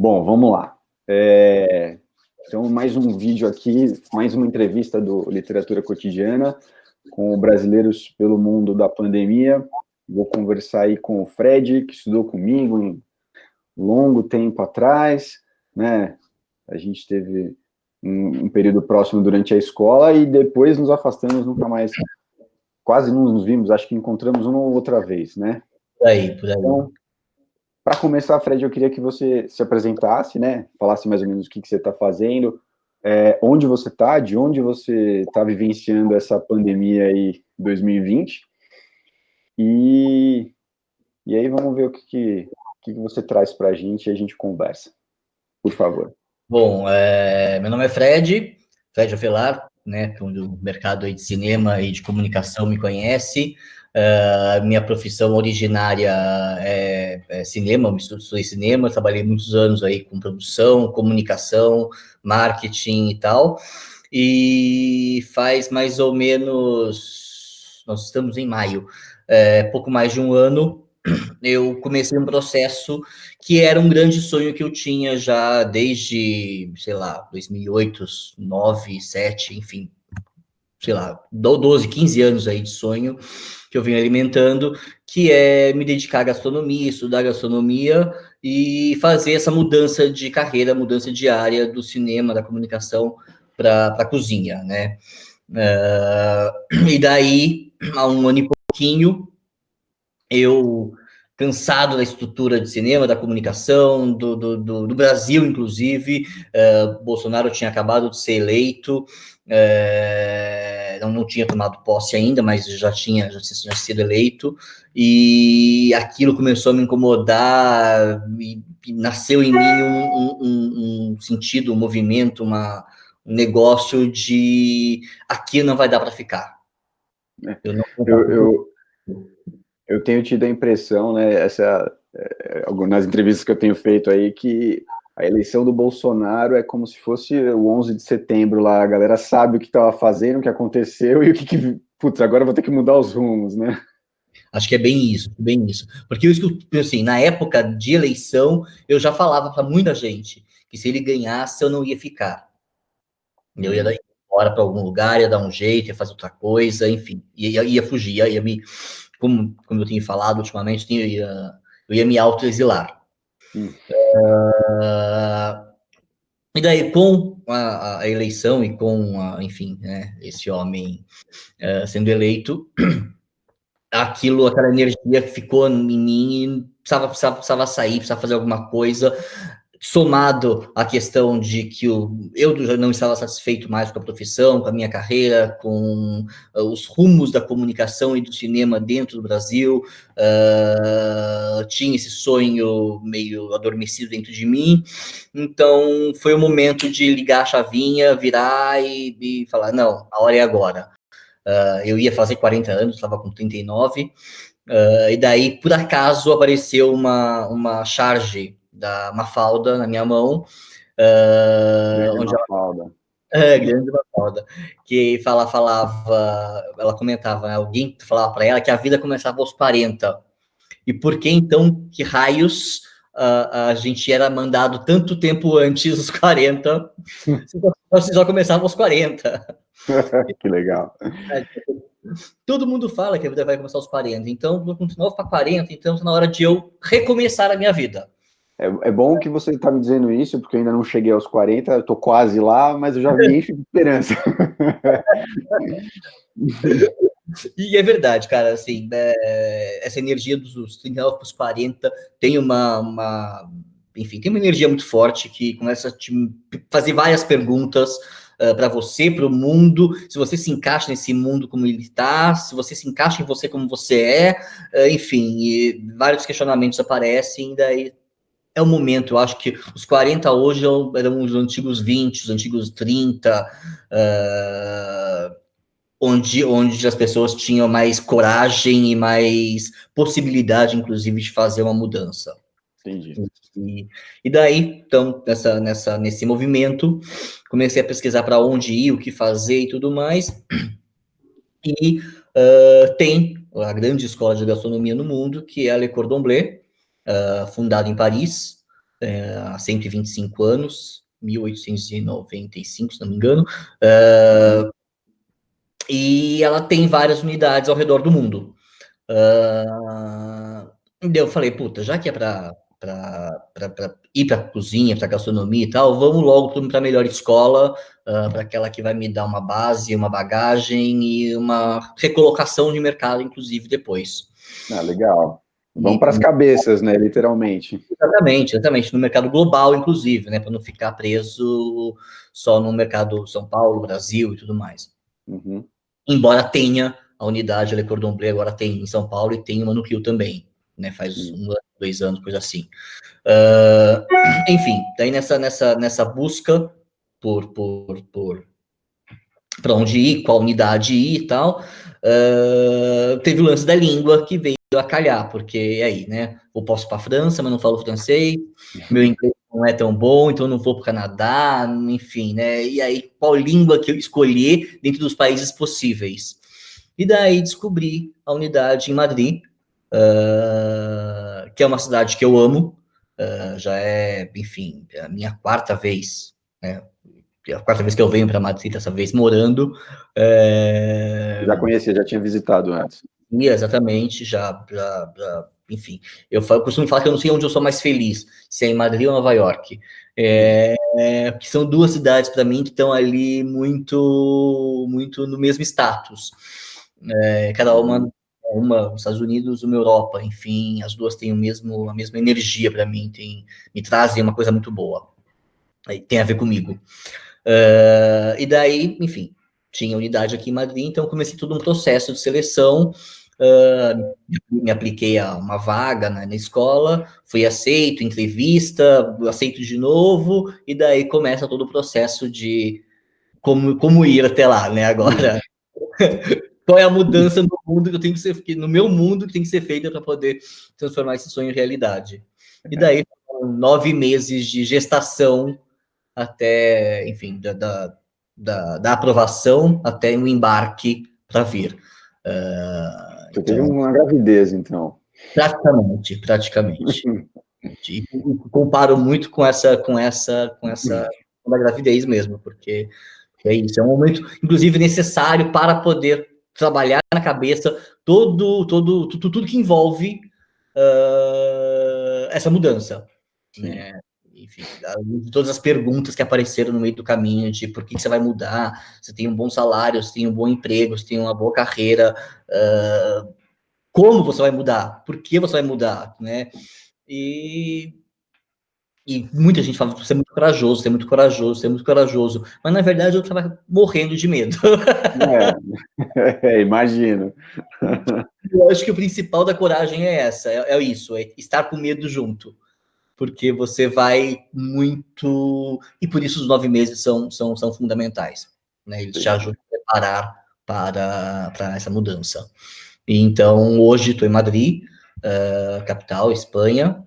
Bom, vamos lá. Então, mais um vídeo aqui, mais uma entrevista do Literatura Cotidiana com brasileiros pelo mundo da pandemia. Vou conversar aí com o Fred, que estudou comigo um longo tempo atrás, né? A gente teve um período próximo durante a escola e depois nos afastamos, nunca mais, quase não nos vimos, acho que encontramos uma ou outra vez, né? Por aí. Então, para começar, Fred, eu queria que você se apresentasse, né? Falasse mais ou menos o que você está fazendo, onde você está, de onde você está vivenciando essa pandemia aí 2020. E aí vamos ver o que você traz para a gente e a gente conversa. Por favor. Bom, meu nome é Fred Avelar, né, que o mercado aí de cinema e de comunicação me conhece. Minha profissão originária é cinema, eu estudei cinema, trabalhei muitos anos aí com produção, comunicação, marketing e tal. E faz mais ou menos, nós estamos em maio, pouco mais de um ano, eu comecei um processo que era um grande sonho que eu tinha já desde, sei lá, 2008, 9, 2007, enfim, sei lá, 12, 15 anos aí de sonho que eu venho alimentando, que é me dedicar à gastronomia, estudar gastronomia e fazer essa mudança de carreira, mudança de área do cinema, da comunicação para a cozinha, né? E daí, há um ano e pouquinho, eu, cansado da estrutura de cinema, da comunicação, do Brasil, inclusive, Bolsonaro tinha acabado de ser eleito, não tinha tomado posse ainda, mas já tinha sido eleito, e aquilo começou a me incomodar, e nasceu em mim um sentido, um movimento, um negócio de aqui não vai dar para ficar. Eu tenho tido a impressão, né, nas entrevistas que eu tenho feito aí, que a eleição do Bolsonaro é como se fosse o 11 de setembro lá, a galera sabe o que estava fazendo, o que aconteceu e putz, agora eu vou ter que mudar os rumos, né? Acho que é bem isso. Porque eu, assim, na época de eleição, eu já falava para muita gente que se ele ganhasse, eu não ia ficar. Eu ia embora para algum lugar, ia dar um jeito, ia fazer outra coisa, enfim, ia fugir, ia me, como eu tenho falado ultimamente, eu ia me autoexilar. E daí, com a eleição e com, enfim, né, esse homem sendo eleito, aquela energia ficou em mim e precisava sair, precisava fazer alguma coisa, somado à questão de que eu já não estava satisfeito mais com a profissão, com a minha carreira, com os rumos da comunicação e do cinema dentro do Brasil, tinha esse sonho meio adormecido dentro de mim, então foi o momento de ligar a chavinha, virar e falar, não, a hora é agora. Eu ia fazer 40 anos, estava com 39, e daí, por acaso, apareceu uma charge da Mafalda na minha mão, Grande Mafalda. Grande Mafalda, que ela comentava, né, alguém falava para ela que a vida começava aos 40, e por que então, que raios, a gente era mandado tanto tempo antes dos 40, se só começava aos 40. Que legal. Todo mundo fala que a vida vai começar aos 40, então vou continuar para 40, então está na hora de eu recomeçar a minha vida. É bom que você está me dizendo isso, porque eu ainda não cheguei aos 40, eu estou quase lá, mas eu já me encho de esperança. E é verdade, cara, assim, essa energia dos 39 para os 40 tem enfim, tem uma energia muito forte que começa a te fazer várias perguntas para você, para o mundo, se você se encaixa nesse mundo como ele está, se você se encaixa em você como você enfim, vários questionamentos aparecem, daí é o momento. Eu acho que os 40 hoje eram os antigos 20, os antigos 30, onde as pessoas tinham mais coragem e mais possibilidade, inclusive, de fazer uma mudança. Entendi. E daí, então, nesse movimento, comecei a pesquisar para onde ir, o que fazer e tudo mais. E tem a grande escola de gastronomia no mundo, que é a Le Cordon Bleu, fundada em Paris, há 125 anos, 1895, se não me engano, e ela tem várias unidades ao redor do mundo. Daí eu falei, puta, já que é para ir para cozinha, para gastronomia e tal, vamos logo para a melhor escola, para aquela que vai me dar uma base, uma bagagem e uma recolocação de mercado, inclusive, depois. Ah, legal. Vamos para as cabeças, né, literalmente. Exatamente, no mercado global, inclusive, né, para não ficar preso só no mercado São Paulo, Brasil e tudo mais. Uhum. Embora tenha a unidade Le Cordon Bleu, agora tem em São Paulo e tem uma no Rio também, né, faz 1 ano, 2 anos, coisa assim. Enfim, daí nessa busca para onde ir, qual unidade ir e tal, teve o lance da língua que veio a calhar, porque aí, né, eu posso ir para a França, mas não falo francês, meu inglês não é tão bom, então eu não vou para o Canadá, enfim, né, e aí qual língua que eu escolher dentro dos países possíveis? E daí descobri a unidade em Madrid, que é uma cidade que eu amo, já é, enfim, a minha 4ª vez, né, a 4ª vez que eu venho para Madrid, dessa vez morando. Já conhecia, já tinha visitado antes. Exatamente, enfim, eu costumo falar que eu não sei onde eu sou mais feliz, se é em Madrid ou Nova York, que são 2 cidades para mim que estão ali muito no mesmo status, cada uma nos Estados Unidos, uma Europa, enfim, as 2 têm a mesma energia para mim, me trazem uma coisa muito boa, tem a ver comigo. E daí, enfim, tinha unidade aqui em Madrid, então comecei todo um processo de seleção, me apliquei a uma vaga na escola, fui aceito, entrevista, aceito de novo, e daí começa todo o processo de como ir até lá, né, agora. Qual é a mudança no mundo que eu tenho que ser, no meu mundo que tem que ser feita para poder transformar esse sonho em realidade. E daí, 9 meses de gestação até, enfim, da aprovação até o embarque para vir. Você teve uma gravidez, então. Praticamente. E comparo muito com essa da gravidez mesmo, porque é isso, é um momento, inclusive, necessário para poder trabalhar na cabeça tudo que envolve essa mudança, né? Enfim, todas as perguntas que apareceram no meio do caminho, de por que você vai mudar, você tem um bom salário, você tem um bom emprego, você tem uma boa carreira, como você vai mudar, por que você vai mudar, né? E muita gente fala, você é muito corajoso, você é muito corajoso, você é muito corajoso, mas na verdade eu estava morrendo de medo. Imagino. Eu acho que o principal da coragem é essa, é isso, é estar com medo junto. Porque você vai muito... E por isso os 9 meses são fundamentais, né? Eles te ajudam a preparar para essa mudança. E então, hoje estou em Madrid, capital, Espanha.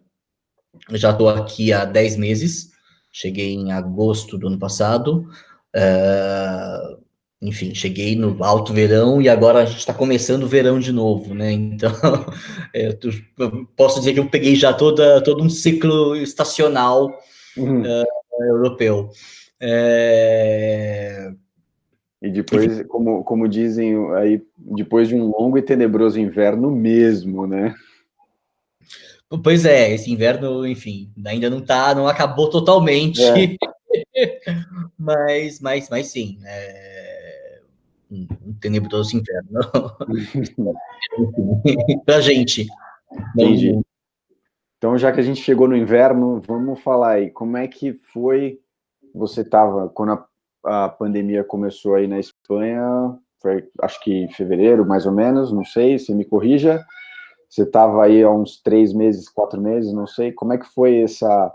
Já estou aqui há 10 meses. Cheguei em agosto do ano passado. Enfim, cheguei no alto verão e agora a gente está começando o verão de novo, né? Então, eu posso dizer que eu peguei já todo um ciclo estacional europeu. E depois, como dizem aí, depois de um longo e tenebroso inverno mesmo, né? Pois é, esse inverno, enfim, ainda não acabou totalmente, mas sim, um tenebroso inverno pra gente. Entendi. Então, já que a gente chegou no inverno, vamos falar aí, como é que foi, você estava, quando a pandemia começou aí na Espanha, foi, acho que em fevereiro, mais ou menos, não sei, você me corrija, você estava aí há uns 3 meses, 4 meses, não sei, como é que foi essa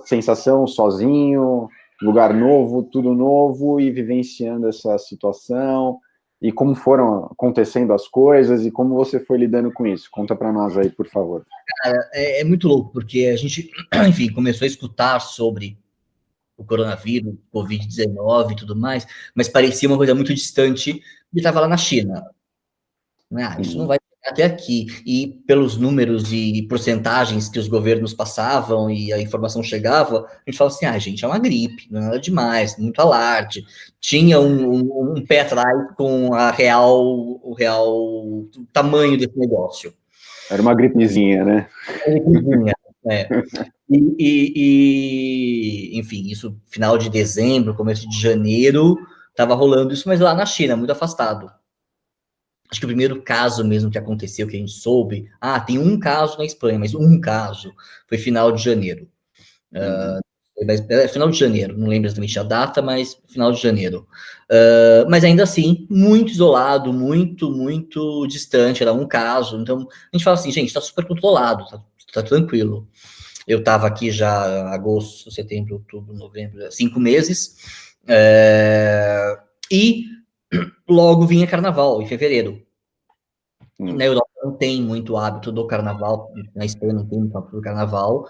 sensação sozinho, lugar novo, tudo novo, e vivenciando essa situação, e como foram acontecendo as coisas, e como você foi lidando com isso? Conta para nós aí, por favor. Cara, é muito louco, porque a gente, enfim, começou a escutar sobre o coronavírus, Covid-19 e tudo mais, mas parecia uma coisa muito distante e estava lá na China. Isso não vai até aqui, e pelos números e porcentagens que os governos passavam e a informação chegava, a gente fala assim, gente, é uma gripe, não é nada demais, muito alarde. Tinha um pé atrás com o real tamanho desse negócio. Era uma gripezinha, né? É. Enfim, isso final de dezembro, começo de janeiro, estava rolando isso, mas lá na China, muito afastado. Acho que o primeiro caso mesmo que aconteceu, que a gente soube, tem um caso na Espanha, mas um caso, foi final de janeiro. Final de janeiro, não lembro exatamente a data, mas final de janeiro. Mas ainda assim, muito isolado, muito, muito distante, era um caso. Então, a gente fala assim, gente, está super controlado, tá tranquilo. Eu estava aqui já agosto, setembro, outubro, novembro, 5 meses. E logo vinha carnaval, em fevereiro. Na Europa não tem muito hábito do carnaval, na Espanha não tem muito hábito do carnaval.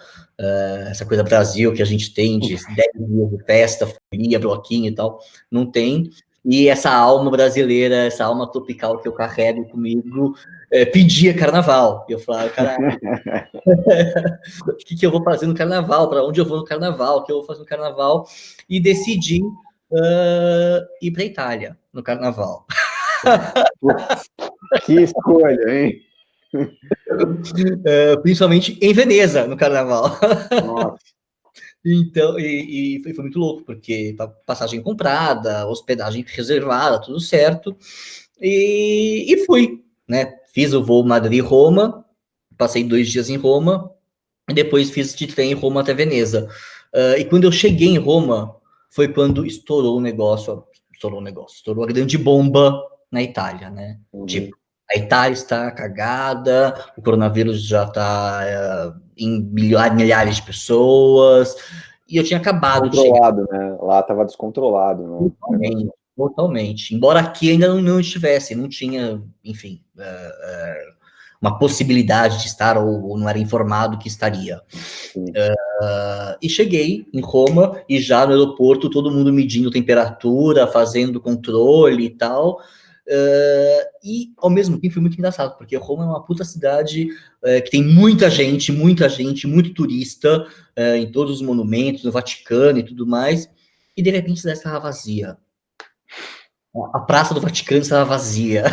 Essa coisa Brasil que a gente tem de 10 dias de festa, folia, bloquinho e tal, não tem. E essa alma brasileira, essa alma tropical que eu carrego comigo, pedia carnaval. E eu falava, caralho, o que eu vou fazer no carnaval? Para onde eu vou no carnaval? O que eu vou fazer no carnaval? E decidi ir para a Itália no carnaval. Que escolha, hein? Principalmente em Veneza, no carnaval. Nossa. Então, foi muito louco, porque passagem comprada, hospedagem reservada, tudo certo. E fui, né? Fiz o voo Madrid-Roma, passei 2 dias em Roma, e depois fiz de trem em Roma até Veneza. E quando eu cheguei em Roma, foi quando estourou a grande bomba na Itália, né? Tipo, a Itália está cagada, o coronavírus já está em milhares de pessoas, e eu tinha acabado de chegar. Né? Lá estava descontrolado, né? Totalmente. Embora aqui ainda não estivesse, não tinha, enfim, uma possibilidade de estar, ou não era informado que estaria. E cheguei em Roma, e já no aeroporto, todo mundo medindo temperatura, fazendo controle e tal. E ao mesmo tempo foi muito engraçado, porque Roma é uma puta cidade que tem muita gente, muito turista, em todos os monumentos, no Vaticano e tudo mais, e de repente a cidade estava vazia. A Praça do Vaticano estava vazia.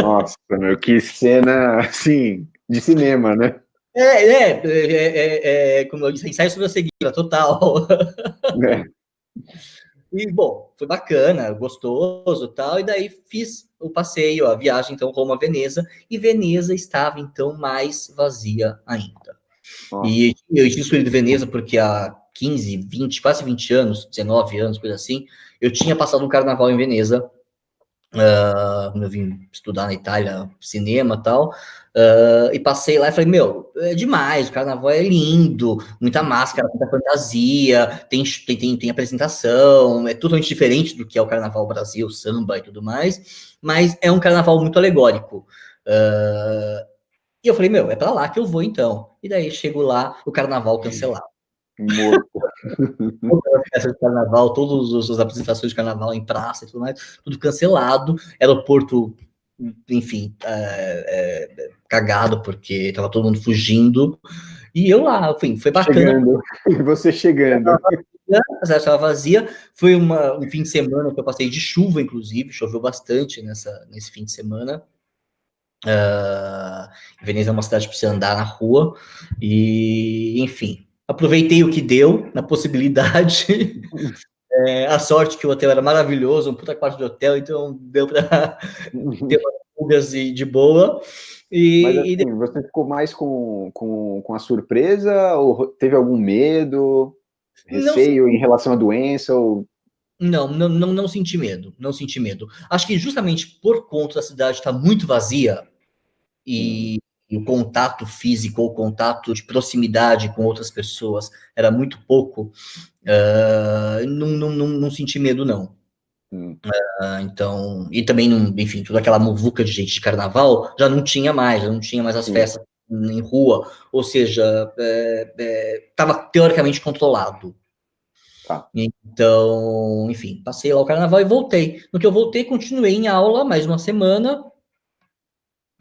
Nossa, meu, que cena, assim, de cinema, né? Como eu disse, ensaio sobre a cegueira, total. E, bom, foi bacana, gostoso e tal, e daí fiz o passeio, a viagem, então, Roma-Veneza, e Veneza estava, então, mais vazia ainda. E eu tinha escolhido Veneza porque há 15, 20, quase 20 anos, 19 anos, coisa assim, eu tinha passado um carnaval em Veneza, quando eu vim estudar na Itália, cinema e tal, e passei lá e falei, meu, é demais, o carnaval é lindo, muita máscara, muita fantasia, tem apresentação, é totalmente diferente do que é o Carnaval Brasil, samba e tudo mais, mas é um carnaval muito alegórico. E eu falei, meu, é pra lá que eu vou então. E daí chego lá, o carnaval cancelado. Morto. Todas as festas de carnaval, todas as apresentações de carnaval em praça e tudo mais, tudo cancelado, aeroporto, enfim, cagado, porque tava todo mundo fugindo, e eu lá, enfim, foi bacana. Você chegando. A cidade estava vazia, foi um fim de semana que eu passei de chuva, inclusive, choveu bastante nesse fim de semana. Veneza é uma cidade que precisa andar na rua, e, enfim, aproveitei o que deu, na possibilidade. A sorte que o hotel era maravilhoso, um puta quarto de hotel, então deu para ter umas fugas de boa. Mas assim, você ficou mais com a surpresa ou teve algum medo, receio em relação à doença? Ou... Não senti medo, não senti medo. Acho que justamente por conta da cidade estar muito vazia e o contato físico ou contato de proximidade com outras pessoas era muito pouco, não senti medo, não. Então, e também, enfim, toda aquela muvuca de gente de carnaval já não tinha mais as festas em rua, ou seja, estava teoricamente controlado. Então, enfim, passei lá o carnaval e voltei. No que eu voltei, continuei em aula mais uma semana,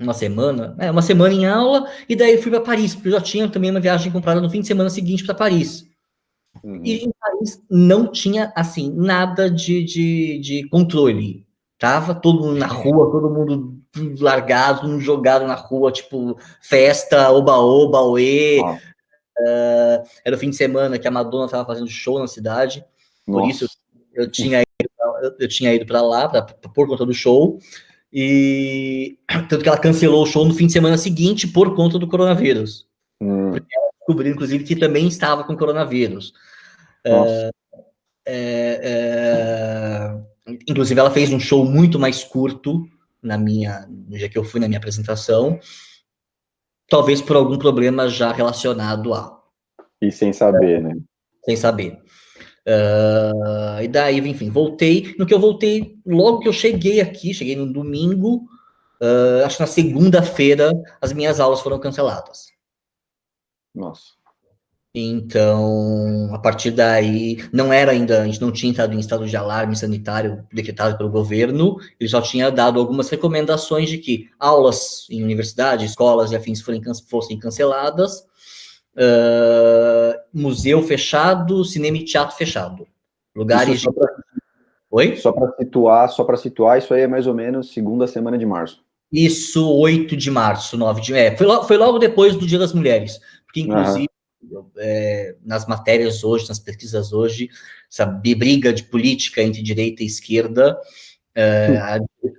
uma semana em aula, e daí fui para Paris, porque eu já tinha também uma viagem comprada no fim de semana seguinte para Paris. E em Paris não tinha, assim, nada de controle. Tava todo mundo na rua, todo mundo largado, todo mundo jogado na rua, tipo, festa, oba-oba, oê. Era o fim de semana que a Madonna tava fazendo show na cidade, por isso Nossa. eu tinha ido para lá, por conta do show, e tanto que ela cancelou o show no fim de semana seguinte por conta do coronavírus. Porque ela descobriu, inclusive, que também estava com coronavírus. Nossa. Inclusive, ela fez um show muito mais curto no dia que eu fui na minha apresentação, talvez por algum problema já relacionado a. E sem saber, né? Sem saber. E daí, enfim, voltei. No que eu voltei, logo que eu cheguei no domingo, acho que na segunda-feira, as minhas aulas foram canceladas. Nossa. Então, a partir daí, não era ainda, a gente não tinha entrado em estado de alarme sanitário decretado pelo governo, ele só tinha dado algumas recomendações de que aulas em universidade, escolas e afins fossem canceladas, museu fechado, cinema e teatro fechado. Lugares Isso Oi? Só para situar, isso aí é mais ou menos segunda semana de março. Isso, 8 de março, 9 de... foi logo depois do Dia das Mulheres, porque, inclusive, nas matérias hoje, nas pesquisas hoje, essa briga de política entre direita e esquerda,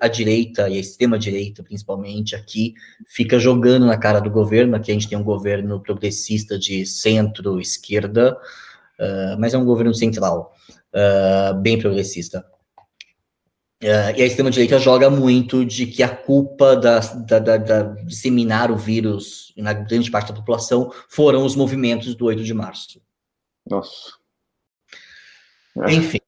a direita e a extrema-direita, principalmente, aqui, fica jogando na cara do governo. Aqui a gente tem um governo progressista de centro-esquerda, mas é um governo central, bem progressista. E a extrema-direita joga muito de que a culpa da disseminar o vírus na grande parte da população foram os movimentos do 8 de março. Nossa. Enfim.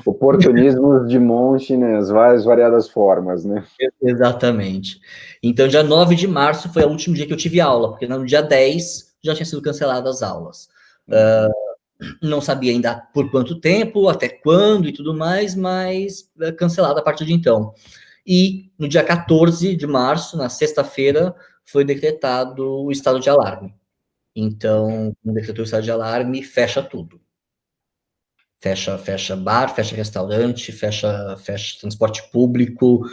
Oportunismos de monte, né? As várias variadas formas, né? Exatamente. Então, dia 9 de março foi o último dia que eu tive aula, porque no dia 10 já tinha sido canceladas as aulas. Não sabia ainda por quanto tempo, até quando e tudo mais, mas cancelado a partir de então. E no dia 14 de março, na sexta-feira, foi decretado o estado de alarme. Então, quando decretou o estado de alarme, fecha tudo. Fecha bar, fecha restaurante, fecha transporte público,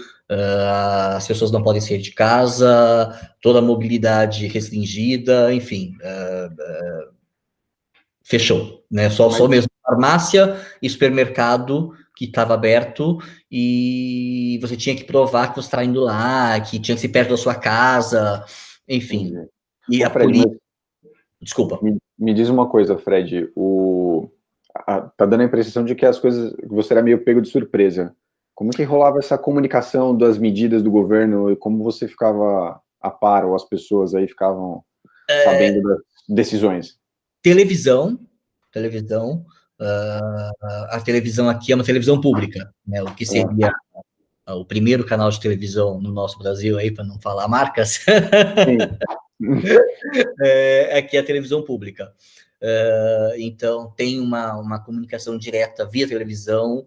as pessoas não podem sair de casa, toda a mobilidade restringida, enfim, fechou, né? Só mesmo farmácia e supermercado que estava aberto, e você tinha que provar que você estava indo lá, que tinha que ser perto da sua casa, enfim. E a polícia... Desculpa. Me diz uma coisa, Fred, tá dando a impressão de que as coisas, que você era meio pego de surpresa. Como que rolava essa comunicação das medidas do governo e como você ficava a par, ou as pessoas aí ficavam sabendo das decisões? Televisão, a televisão aqui é uma televisão pública, né? O que seria o primeiro canal de televisão no nosso Brasil, aí, para não falar marcas, aqui é a televisão pública. Então, tem uma comunicação direta via televisão,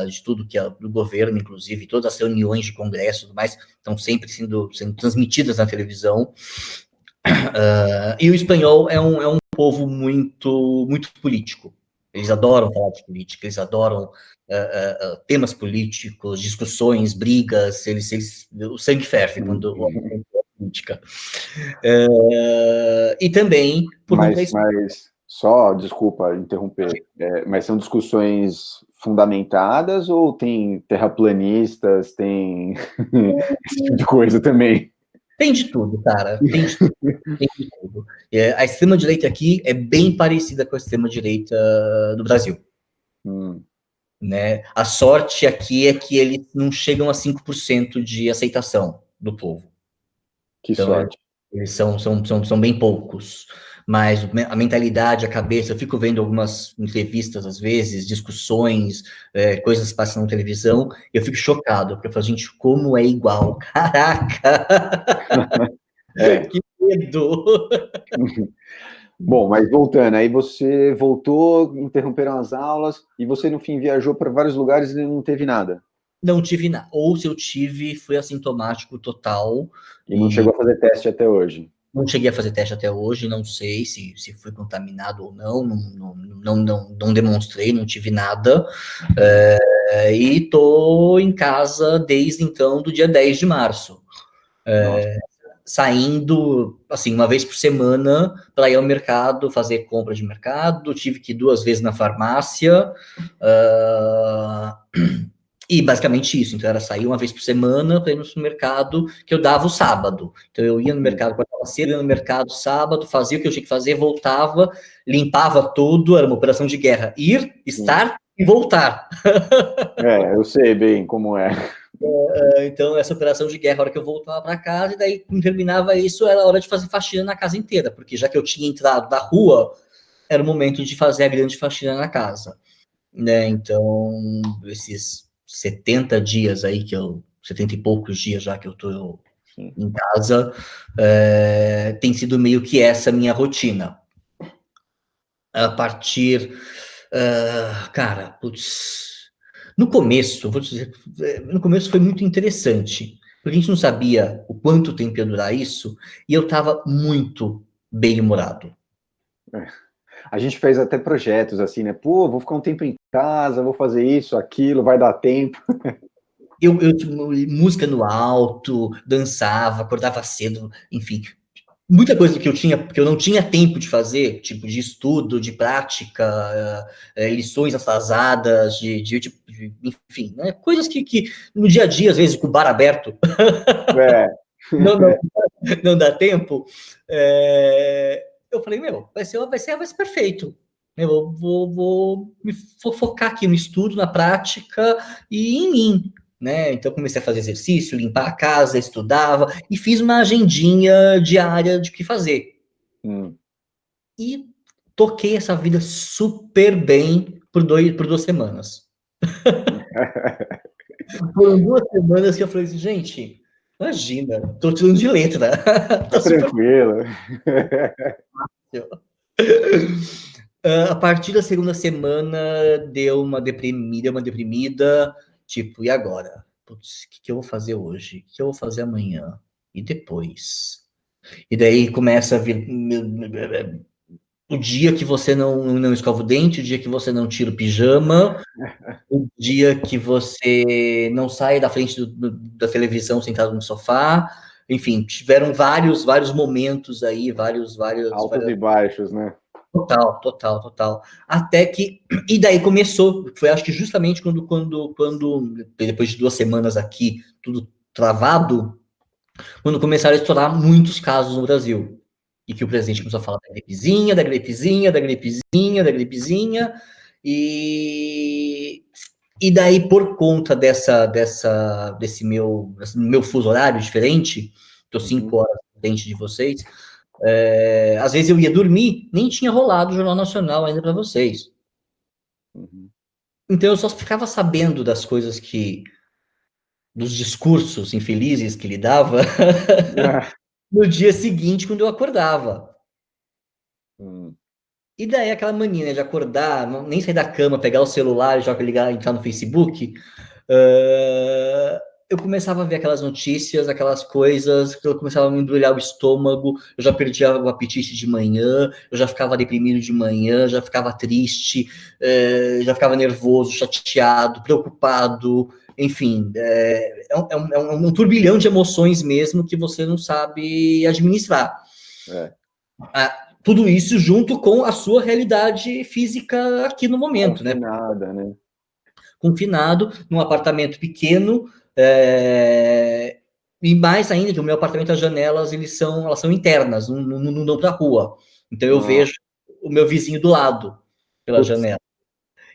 de tudo que é do governo, inclusive, todas as reuniões de congresso e tudo mais, estão sempre sendo transmitidas na televisão. E o espanhol é um povo muito, muito político. Eles adoram falar de política, eles adoram temas políticos, discussões, brigas, o sangue ferve quando política. E também... Mas só, desculpa interromper, mas são discussões fundamentadas ou tem terraplanistas, tem esse tipo de coisa também? Tem de tudo, cara. Tem de tudo. A extrema-direita aqui é bem parecida com a extrema-direita do Brasil. Né? A sorte aqui é que eles não chegam a 5% de aceitação do povo. Que sorte. Eles são bem poucos. Mas a mentalidade, a cabeça, eu fico vendo algumas entrevistas, às vezes, discussões, coisas que passam na televisão, eu fico chocado, porque eu falo, gente, como é igual? Caraca! Que medo! Bom, mas voltando, aí você voltou, interromperam as aulas, e você, no fim, viajou para vários lugares e não teve nada? Não tive nada. Ou se eu tive, foi assintomático total. E não chegou a fazer teste até hoje? Não cheguei a fazer teste até hoje, não sei se fui contaminado ou não demonstrei, não tive nada. E tô em casa desde então, do dia 10 de março. Saindo, assim, uma vez por semana para ir ao mercado, fazer compra de mercado. Tive que ir 2 vezes na farmácia. E basicamente isso, então era sair uma vez por semana para ir no supermercado, que eu dava o sábado. Então eu ia no mercado, acordava cedo, ia no mercado sábado, fazia o que eu tinha que fazer, voltava, limpava tudo, era uma operação de guerra. Ir, estar e voltar. Eu sei bem como é. Então essa operação de guerra, a hora que eu voltava para casa, e daí quando terminava isso, era hora de fazer faxina na casa inteira, porque já que eu tinha entrado da rua, era o momento de fazer a grande faxina na casa. Né? Então, esses 70 dias aí 70 e poucos dias já que eu tô em casa, tem sido meio que essa minha rotina. A partir, cara, putz, no começo, vou dizer, no começo foi muito interessante, porque a gente não sabia o quanto tempo ia durar isso, e eu tava muito bem-humorado. A gente fez até projetos assim, né? Pô, vou ficar um tempo em casa, vou fazer isso, aquilo, vai dar tempo. Eu música no alto, dançava, acordava cedo, enfim. Muita coisa que eu não tinha tempo de fazer, tipo de estudo, de prática, lições atrasadas, enfim, né? Coisas que no dia a dia, às vezes, com o bar aberto, não, não dá tempo. Eu falei, vai ser perfeito. Eu vou focar aqui no estudo, na prática e em mim. Né? Então comecei a fazer exercício, limpar a casa, estudava e fiz uma agendinha diária de o que fazer. E toquei essa vida super bem por 2 semanas. Foram 2 semanas que eu falei assim, gente, imagina, tô tirando de letra. Tá tranquilo. A partir da segunda semana deu uma deprimida, tipo, e agora? Putz, o que eu vou fazer hoje? O que eu vou fazer amanhã? E depois? E daí começa a vir o dia que você não escova o dente, o dia que você não tira o pijama, o dia que você não sai da frente da televisão sentado no sofá. Enfim, tiveram vários momentos aí, vários altos e baixos, né? Total. Até que, e daí começou, foi acho que justamente quando depois de 2 semanas aqui, tudo travado, quando começaram a estourar muitos casos no Brasil. E que o presidente começou a falar da gripezinha, e daí por conta desse meu fuso horário diferente, tô 5 horas frente de vocês, às vezes eu ia dormir, nem tinha rolado o Jornal Nacional ainda para vocês. Então eu só ficava sabendo das coisas dos discursos infelizes que ele dava no dia seguinte, quando eu acordava. E daí aquela mania, né, de acordar, nem sair da cama, pegar o celular, entrar no Facebook, eu começava a ver aquelas notícias, aquelas coisas, que eu começava a me embrulhar o estômago, eu já perdia o apetite de manhã, eu já ficava deprimido de manhã, já ficava triste, já ficava nervoso, chateado, preocupado, enfim, é um turbilhão de emoções mesmo que você não sabe administrar. Tudo isso junto com a sua realidade física aqui no momento, confinada, né? Confinado, num apartamento pequeno, e mais ainda que o meu apartamento, as janelas, elas são internas, não dão para a rua. Então eu vejo o meu vizinho do lado, pela janela.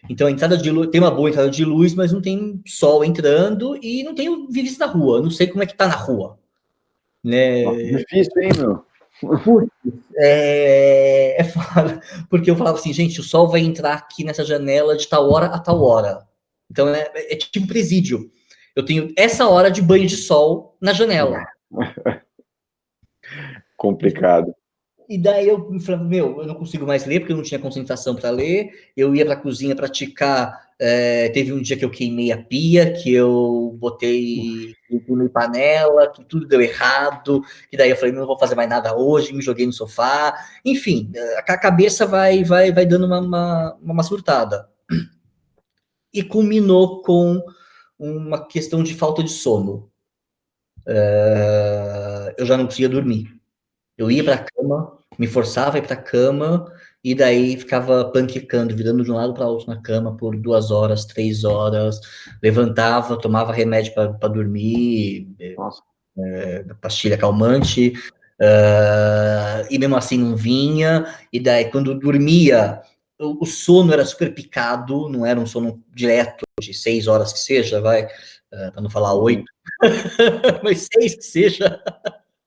Então a entrada de luz, tem uma boa entrada de luz, mas não tem sol entrando e não tem visita da rua. Não sei como é que tá na rua. Né? Difícil, hein, meu? É foda, porque eu falava assim, gente, o sol vai entrar aqui nessa janela de tal hora a tal hora. Então é tipo presídio. Eu tenho essa hora de banho de sol na janela. Complicado. E daí eu falei, eu não consigo mais ler, porque eu não tinha concentração para ler. Eu ia para a cozinha praticar. Teve um dia que eu queimei a pia, que eu queimei panela, que tudo deu errado. E daí eu falei, não vou fazer mais nada hoje, me joguei no sofá. Enfim, a cabeça vai dando uma surtada. E culminou com uma questão de falta de sono. Eu já não conseguia dormir. Eu ia para a cama, me forçava a ir para a cama, e daí ficava panquecando, virando de um lado para outro na cama por 2 horas, 3 horas, levantava, tomava remédio para dormir, pastilha calmante, e mesmo assim não vinha, e daí quando dormia, o sono era super picado, não era um sono direto de 6 horas que seja, para não falar 8, mas 6 que seja.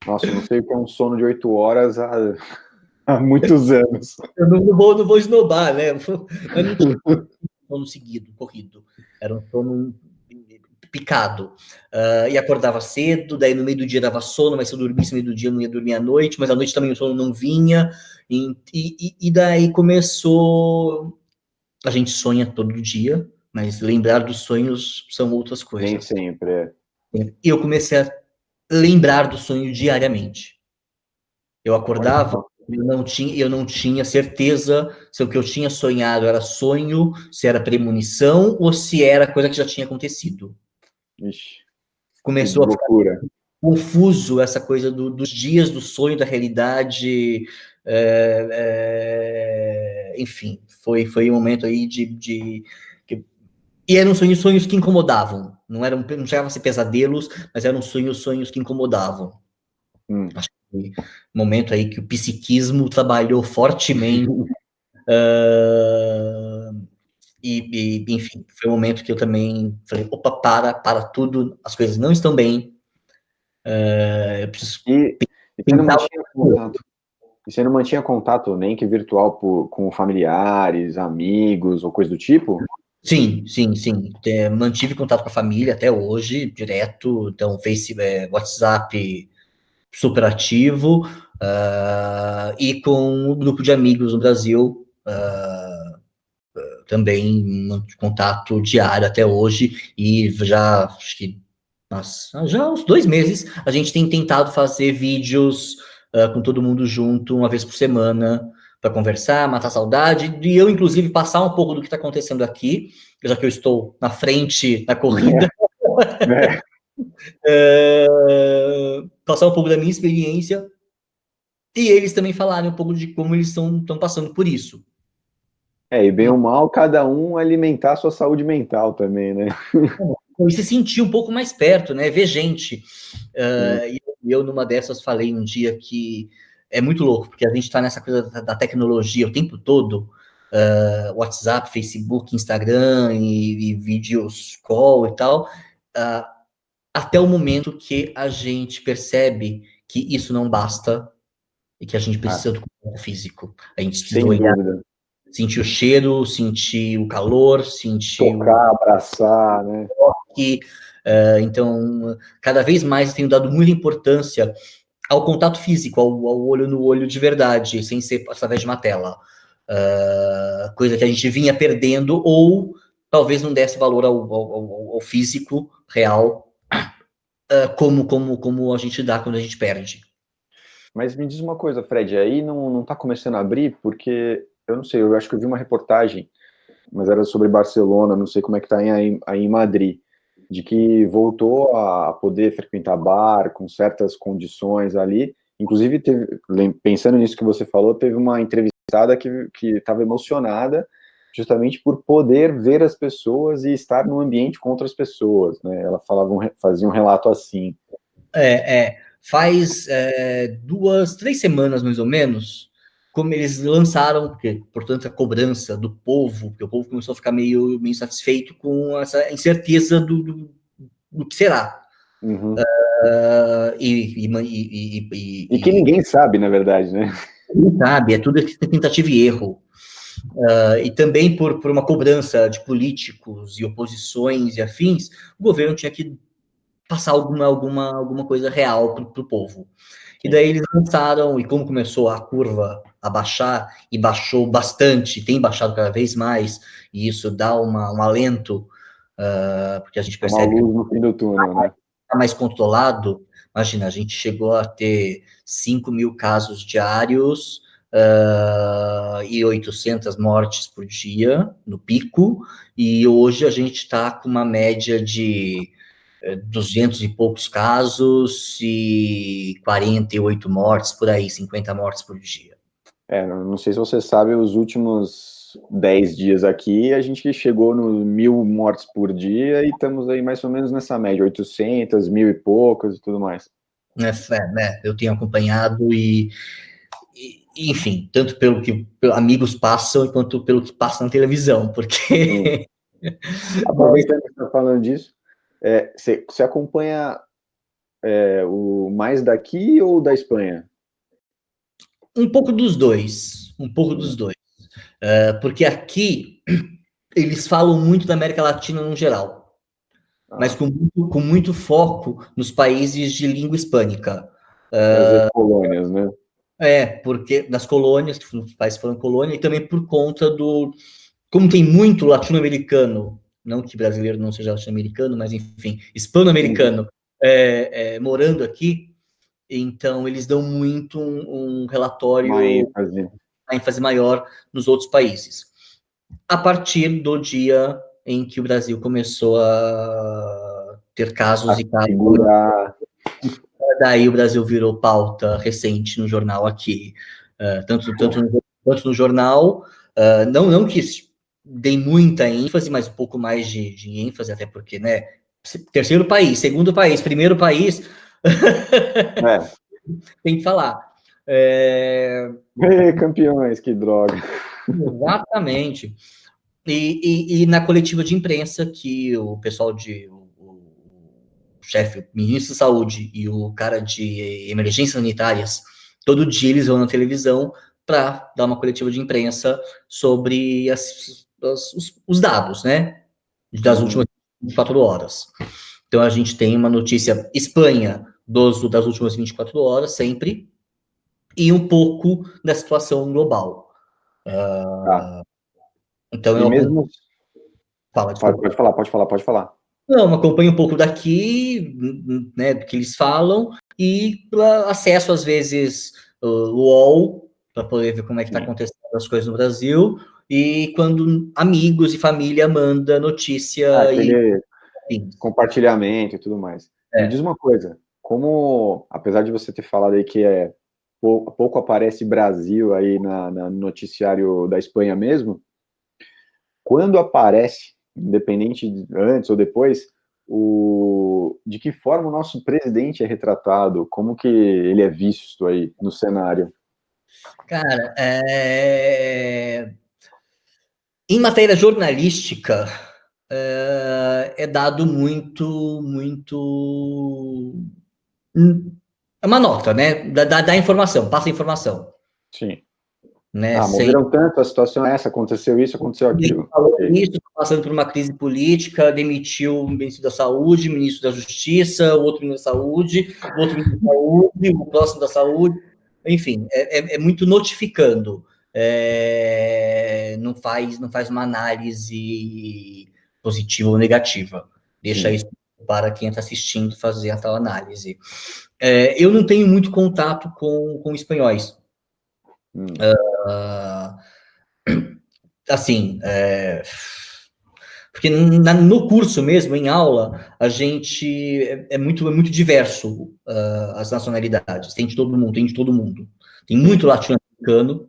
Nossa, eu não sei o que é um sono de 8 horas há muitos anos. Eu não vou esnobar, né? Mas não tinha sono seguido, corrido. Era um sono picado. E acordava cedo, daí no meio do dia dava sono, mas se eu dormisse no meio do dia eu não ia dormir à noite, mas à noite também o sono não vinha. E daí começou... A gente sonha todo dia, mas lembrar dos sonhos são outras coisas. Nem sempre, E eu comecei a lembrar do sonho diariamente. Eu acordava, eu não tinha certeza se o que eu tinha sonhado era sonho, se era premonição ou se era coisa que já tinha acontecido. Ixi, Começou a ficar loucura. confuso essa coisa dos dias, do sonho, da realidade. Enfim, foi um momento aí e eram sonhos que incomodavam. Não chegavam a ser pesadelos, mas eram sonhos que incomodavam. Acho que foi um momento aí que o psiquismo trabalhou fortemente. Enfim, foi um momento que eu também falei, opa, para tudo, as coisas não estão bem. Eu preciso você não mantinha contato nem que virtual com familiares, amigos ou coisa do tipo? Sim. Mantive contato com a família até hoje, direto. Então, WhatsApp super ativo, e com o grupo de amigos no Brasil, também contato diário até hoje, e já, acho que, já há uns 2 meses, a gente tem tentado fazer vídeos com todo mundo junto, uma vez por semana, para conversar, matar saudade, e eu, inclusive, passar um pouco do que está acontecendo aqui, já que eu estou na frente da corrida. Passar um pouco da minha experiência, e eles também falarem um pouco de como eles estão passando por isso. E bem ou mal, cada um alimentar a sua saúde mental também, né? E se sentir um pouco mais perto, né? Ver gente. E eu, numa dessas, falei um dia que é muito louco, porque a gente está nessa coisa da tecnologia o tempo todo, WhatsApp, Facebook, Instagram, e vídeos call e tal, até o momento que a gente percebe que isso não basta e que a gente precisa do contato físico. A gente precisa olhar, sentir o cheiro, sentir o calor, sentir tocar, abraçar, né? Então, cada vez mais eu tenho dado muita importância ao contato físico, ao olho no olho de verdade, sem ser através de uma tela. Coisa que a gente vinha perdendo, ou talvez não desse valor ao físico real, como a gente dá quando a gente perde. Mas me diz uma coisa, Fred, aí não tá começando a abrir, porque, eu não sei, eu acho que eu vi uma reportagem, mas era sobre Barcelona, não sei como é que tá aí em Madrid, de que voltou a poder frequentar bar com certas condições ali, inclusive pensando nisso que você falou, teve uma entrevistada que estava emocionada justamente por poder ver as pessoas e estar no ambiente com outras pessoas, né? Ela fazia um relato assim. Faz 2, 3 semanas, mais ou menos, como eles lançaram, porque, portanto, a cobrança do povo, porque o povo começou a ficar meio insatisfeito com essa incerteza do que será. Uhum. E que ninguém sabe, na verdade, né? Ninguém sabe, é tudo tentativa e erro. E também por uma cobrança de políticos e oposições e afins, o governo tinha que passar alguma coisa real para o povo. E daí eles lançaram, e como começou a curva a baixar, e baixou bastante, tem baixado cada vez mais, e isso dá um alento, porque a gente É uma percebe que luz no fim do túnel, né? está mais controlado. Imagina, a gente chegou a ter 5.000 casos diários, e 800 mortes por dia, no pico, e hoje a gente está com uma média de 200 e poucos casos e 48 mortes por aí, 50 mortes por dia. Não sei se você sabe, os últimos 10 dias aqui, a gente chegou no 1.000 mortes por dia e estamos aí mais ou menos nessa média, 800, 1.000 e poucas e tudo mais. Eu tenho acompanhado enfim, tanto pelo que amigos passam, quanto pelo que passa na televisão, porque... Aproveitando que você está falando disso, você acompanha o mais daqui ou da Espanha? Um pouco dos dois, porque aqui eles falam muito da América Latina no geral, mas com muito foco nos países de língua hispânica. As ex-colônias, né? Porque nas colônias, que os países foram colônia, e também por conta como tem muito latino-americano, não que brasileiro não seja latino-americano, mas enfim, hispano-americano, morando aqui, então eles dão muito um relatório, uma ênfase maior nos outros países. A partir do dia em que o Brasil começou a ter casos e casos, daí o Brasil virou pauta recente no jornal aqui, tanto no jornal, não que dei muita ênfase, mas um pouco mais de ênfase, até porque, né, terceiro país, segundo país, primeiro país, tem que falar. Campeões, que droga. Exatamente. E na coletiva de imprensa, que o pessoal o chefe, o ministro da Saúde e o cara de emergências sanitárias, todo dia eles vão na televisão para dar uma coletiva de imprensa sobre os dados, né? Das últimas 24 horas. Então, a gente tem uma notícia Espanha das últimas 24 horas, sempre, e um pouco da situação global. Então, e mesmo... Pode falar. Não, acompanho um pouco daqui, né, do que eles falam, e acesso, às vezes, o UOL, para poder ver como é que está acontecendo as coisas no Brasil, e quando amigos e família mandam notícia compartilhamento e tudo mais. Me diz uma coisa, apesar de você ter falado aí que pouco aparece Brasil aí no noticiário da Espanha mesmo, quando aparece, independente de antes ou depois, de que forma o nosso presidente é retratado, como que ele é visto aí no cenário? Cara, em matéria jornalística, é dado muito... É uma nota, né? Da informação, passa a informação. Sim. Né? Moveram tanto, a situação é essa, aconteceu isso, aconteceu aquilo. Isso, passando por uma crise política, demitiu o ministro da Saúde, o ministro da Justiça, o outro ministro da Saúde, o outro ministro da Saúde, o próximo da Saúde, enfim, é muito notificando, não faz uma análise positiva ou negativa, deixa isso para quem está assistindo fazer a tal análise. Eu não tenho muito contato com espanhóis. Assim, porque no curso mesmo, em aula, a gente é muito diverso, as nacionalidades, tem de todo mundo. Tem muito latino-americano,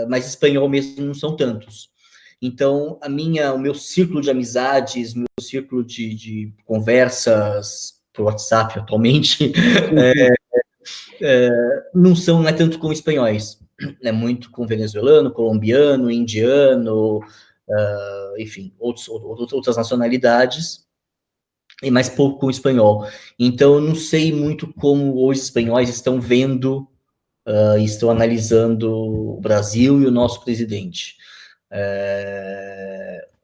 mas espanhol mesmo não são tantos. Então, o meu círculo de amizades, meu círculo de conversas por WhatsApp atualmente, não é tanto com espanhóis, é muito com venezuelano, colombiano, indiano, enfim, outras nacionalidades, e mais pouco com espanhol. Então, eu não sei muito como os espanhóis estão vendo e estão analisando o Brasil e o nosso presidente.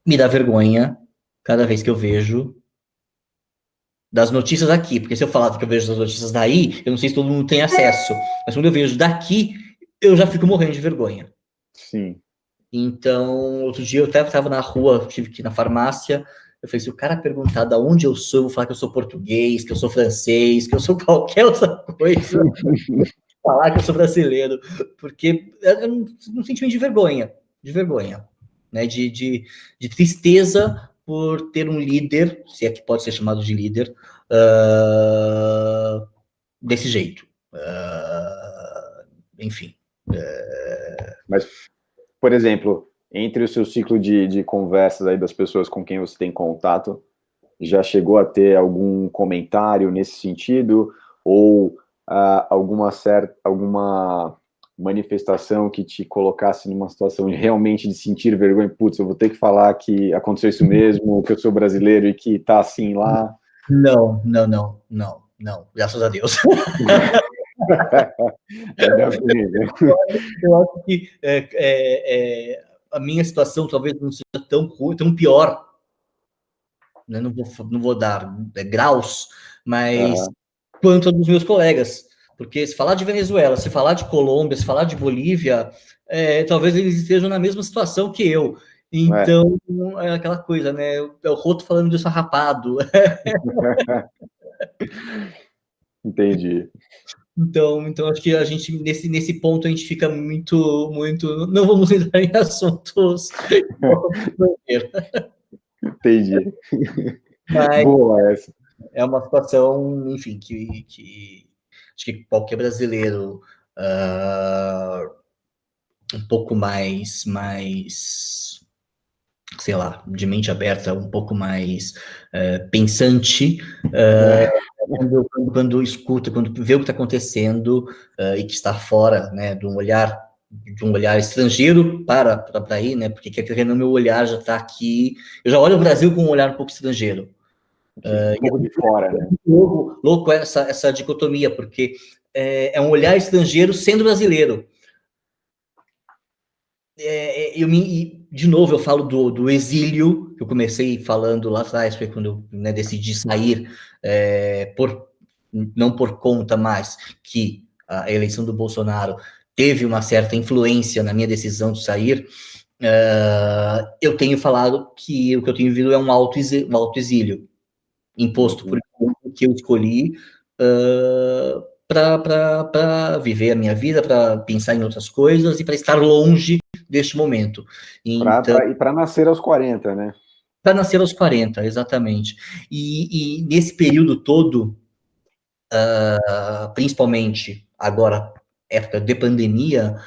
Me dá vergonha cada vez que eu vejo, das notícias aqui, porque se eu falar que eu vejo das notícias daí, eu não sei se todo mundo tem acesso, mas quando eu vejo daqui, eu já fico morrendo de vergonha. Sim. Então, outro dia eu até estava na rua, tive que ir na farmácia, eu falei, se o cara perguntar de onde eu sou, eu vou falar que eu sou português, que eu sou francês, que eu sou qualquer outra coisa, falar que eu sou brasileiro, porque é um sentimento de vergonha, né, de tristeza por ter um líder, se é que pode ser chamado de líder, desse jeito. Enfim. Mas, por exemplo, entre o seu ciclo de conversas aí das pessoas com quem você tem contato, já chegou a ter algum comentário nesse sentido? Ou alguma manifestação que te colocasse numa situação de realmente de sentir vergonha? Putz, eu vou ter que falar que aconteceu isso mesmo, que eu sou brasileiro e que tá assim lá? Não. Graças a Deus. Ainda bem, né? Eu acho que a minha situação talvez não seja tão ruim, tão pior, né? Não vou dar graus, mas quanto a dos meus colegas. Porque se falar de Venezuela, se falar de Colômbia, se falar de Bolívia, talvez eles estejam na mesma situação que eu. Então, é aquela coisa, né? É o Roto falando de sarrapado. Entendi. Então acho que a gente, nesse ponto, a gente fica muito. Não vamos entrar em assuntos. Entendi. Mas Boa essa. é uma situação, enfim, que acho que qualquer brasileiro um pouco mais, sei lá, de mente aberta, um pouco mais pensante, quando escuta, quando vê o que está acontecendo e que está fora, né, de um olhar estrangeiro para ir, né, porque querendo o meu olhar já está aqui, eu já olho o Brasil com um olhar um pouco estrangeiro. Um pouco de fora, né? Louco essa dicotomia, porque é um olhar estrangeiro sendo brasileiro. De novo, eu falo do exílio, que eu comecei falando lá atrás, foi quando eu, né, decidi sair, não por conta mais que a eleição do Bolsonaro teve uma certa influência na minha decisão de sair. Eu tenho falado que o que eu tenho vivido é um autoexílio imposto por que eu escolhi para viver a minha vida, para pensar em outras coisas e para estar longe deste momento. Então, E para nascer aos 40, né? Para nascer aos 40, exatamente. E nesse período todo, principalmente agora, época de pandemia,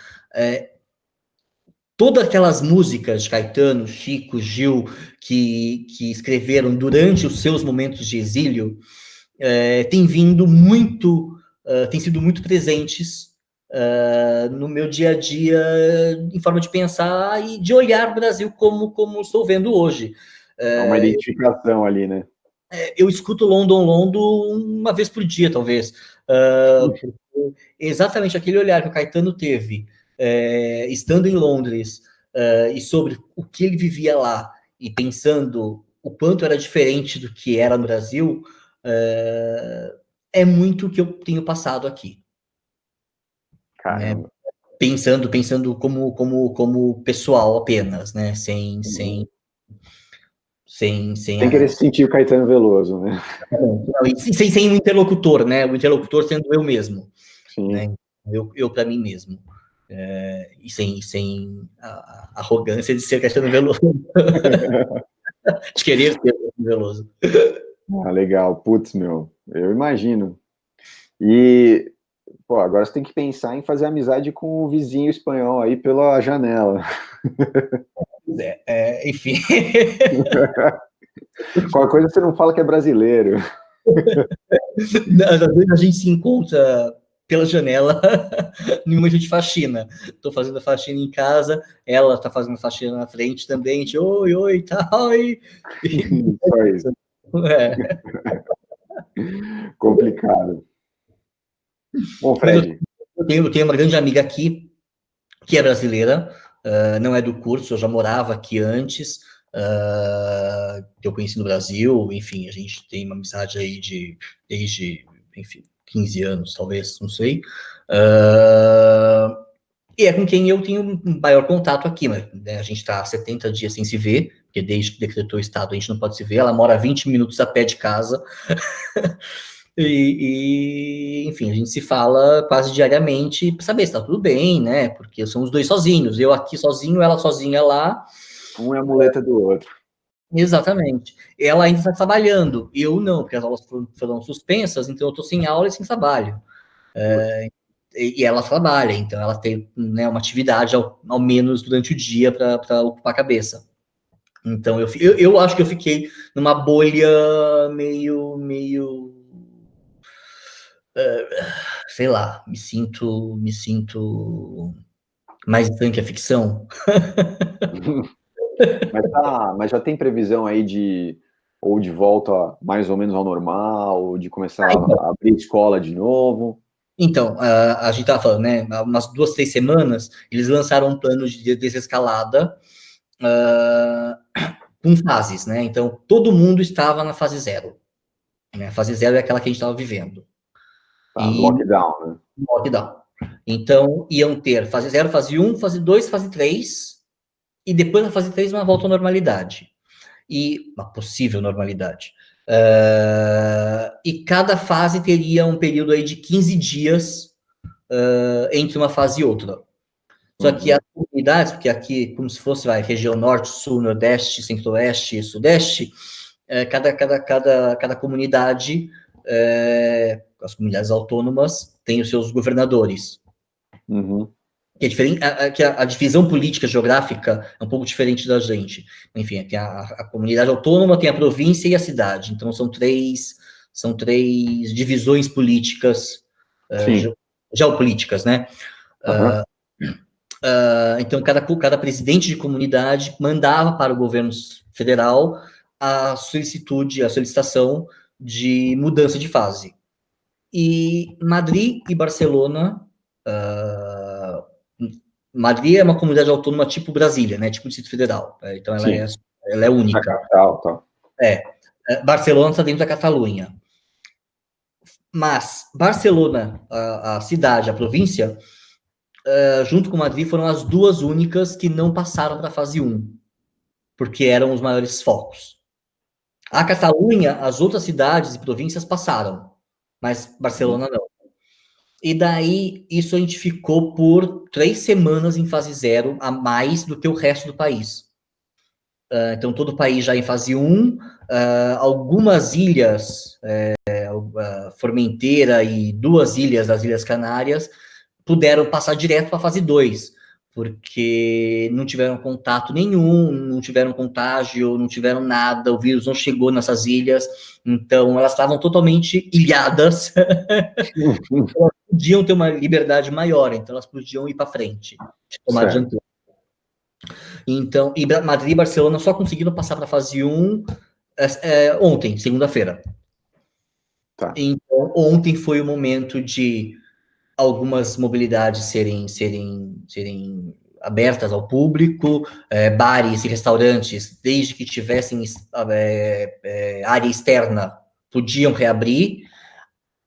todas aquelas músicas de Caetano, Chico, Gil, que escreveram durante os seus momentos de exílio, têm sido muito presentes no meu dia a dia, em forma de pensar e de olhar o Brasil como estou vendo hoje. É uma identificação ali, né? Eu escuto London uma vez por dia, talvez. Exatamente aquele olhar que o Caetano teve, estando em Londres, e sobre o que ele vivia lá, e pensando o quanto era diferente do que era no Brasil, é muito o que eu tenho passado aqui. Né? Pensando como pessoal apenas, né? Sem querer sentir o Caetano Veloso, né? Sem um interlocutor, né? O interlocutor sendo eu mesmo. Sim. Né? Eu para mim mesmo. E sem a arrogância de ser Caetano Veloso. De querer ser Caetano Veloso. Legal. Putz, meu, eu imagino. E, pô, agora você tem que pensar em fazer amizade com o vizinho espanhol aí pela janela. Enfim. Qualquer coisa você não fala que é brasileiro. Às vezes a gente se encontra pela janela no momento de faxina. Estou fazendo a faxina em casa, ela está fazendo a faxina na frente também, a gente, oi, e tal, Só isso. Complicado. Bom, Fred. Eu tenho uma grande amiga aqui, que é brasileira, não é do curso, eu já morava aqui antes, que eu conheci no Brasil, enfim, a gente tem uma amizade aí desde, enfim, 15 anos, talvez, não sei. E é com quem eu tenho um maior contato aqui, mas né, a gente está há 70 dias sem se ver, porque desde que decretou o estado a gente não pode se ver, ela mora a 20 minutos a pé de casa, enfim, a gente se fala quase diariamente para saber se está tudo bem, né, porque são os dois sozinhos, eu aqui sozinho, ela sozinha lá. Um é a muleta do outro. Exatamente. Ela ainda está trabalhando, eu não, porque as aulas foram suspensas, então eu estou sem aula e sem trabalho. E ela trabalha, então ela tem né, uma atividade ao menos durante o dia para ocupar a cabeça. Então eu acho que eu fiquei numa bolha meio sei lá, me sinto mais estranho que a ficção. Mas já tem previsão aí de volta mais ou menos ao normal, de começar a abrir escola de novo? Então, a gente estava falando, né, há umas 2, 3 semanas, eles lançaram um plano de desescalada com fases, né? Então, todo mundo estava na fase 0. Né? A fase 0 é aquela que a gente estava vivendo. Lockdown, né? Lockdown. Então, iam ter fase 0, fase 1, fase 2, fase 3, e depois da fase 3, uma volta à normalidade. E uma possível normalidade. E cada fase teria um período aí de 15 dias entre uma fase e outra. Só que as comunidades, porque aqui, como se fosse região norte, sul, nordeste, centro-oeste e sudeste, cada comunidade, as comunidades autônomas, têm os seus governadores. Uhum. Que é diferente, que a divisão política geográfica é um pouco diferente da gente. Enfim, tem a comunidade autônoma, tem a província e a cidade. Então, são três divisões políticas, geopolíticas, né? Uhum. Então, cada presidente de comunidade mandava para o governo federal a solicitação de mudança de fase. E Madrid e Barcelona... Madrid é uma comunidade autônoma tipo Brasília, né? Tipo Distrito Federal. Então, ela é única. Capital, tá. Barcelona está dentro da Catalunha. Mas Barcelona, a cidade, a província... junto com Madrid, foram as duas únicas que não passaram para a fase 1, porque eram os maiores focos. A Catalunha, as outras cidades e províncias passaram, mas Barcelona não. E daí, isso a gente ficou por 3 semanas em fase 0, a mais do que o resto do país. Então, todo o país já em fase 1, algumas ilhas, Formentera e 2 ilhas das Ilhas Canárias, puderam passar direto para a fase 2, porque não tiveram contato nenhum, não tiveram contágio, não tiveram nada, o vírus não chegou nessas ilhas, então elas estavam totalmente ilhadas, elas podiam ter uma liberdade maior, então elas podiam ir para frente, tomar dianteira. Então, e Madrid e Barcelona só conseguiram passar para a fase 1 ontem, segunda-feira. Tá. Então, ontem foi o momento de algumas mobilidades serem abertas ao público, bares e restaurantes, desde que tivessem área externa, podiam reabrir,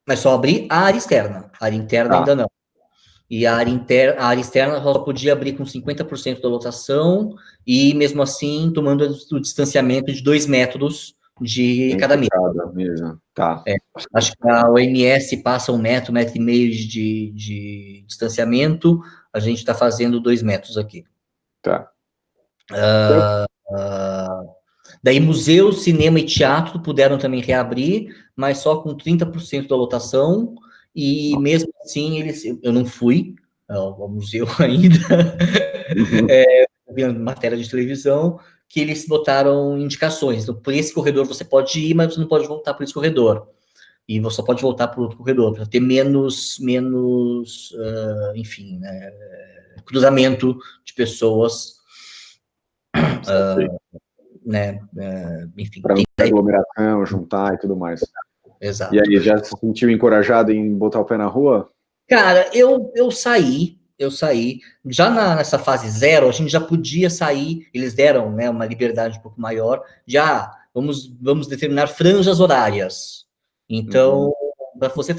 mas só abrir a área externa. A área interna ainda não. E a área externa só podia abrir com 50% da lotação, e mesmo assim, tomando o distanciamento de 2 metros de cada mesa. Tá. Acho que a OMS passa 1 metro, 1,5 metros de distanciamento, a gente está fazendo 2 metros aqui. Tá. Daí museus, cinema e teatro puderam também reabrir, mas só com 30% da lotação, e mesmo assim, eu não fui ao museu ainda, vi matéria de televisão, que eles botaram indicações. Então, por esse corredor você pode ir, mas você não pode voltar por esse corredor. E você só pode voltar para outro corredor, para ter menos enfim, né, cruzamento de pessoas, né, enfim. Para não ter aglomeração, juntar e tudo mais. Exato. E aí, já se sentiu encorajado em botar o pé na rua? Cara, eu saí, eu saí. Já nessa fase 0, a gente já podia sair, eles deram, né, uma liberdade um pouco maior, vamos determinar franjas horárias. Então, para você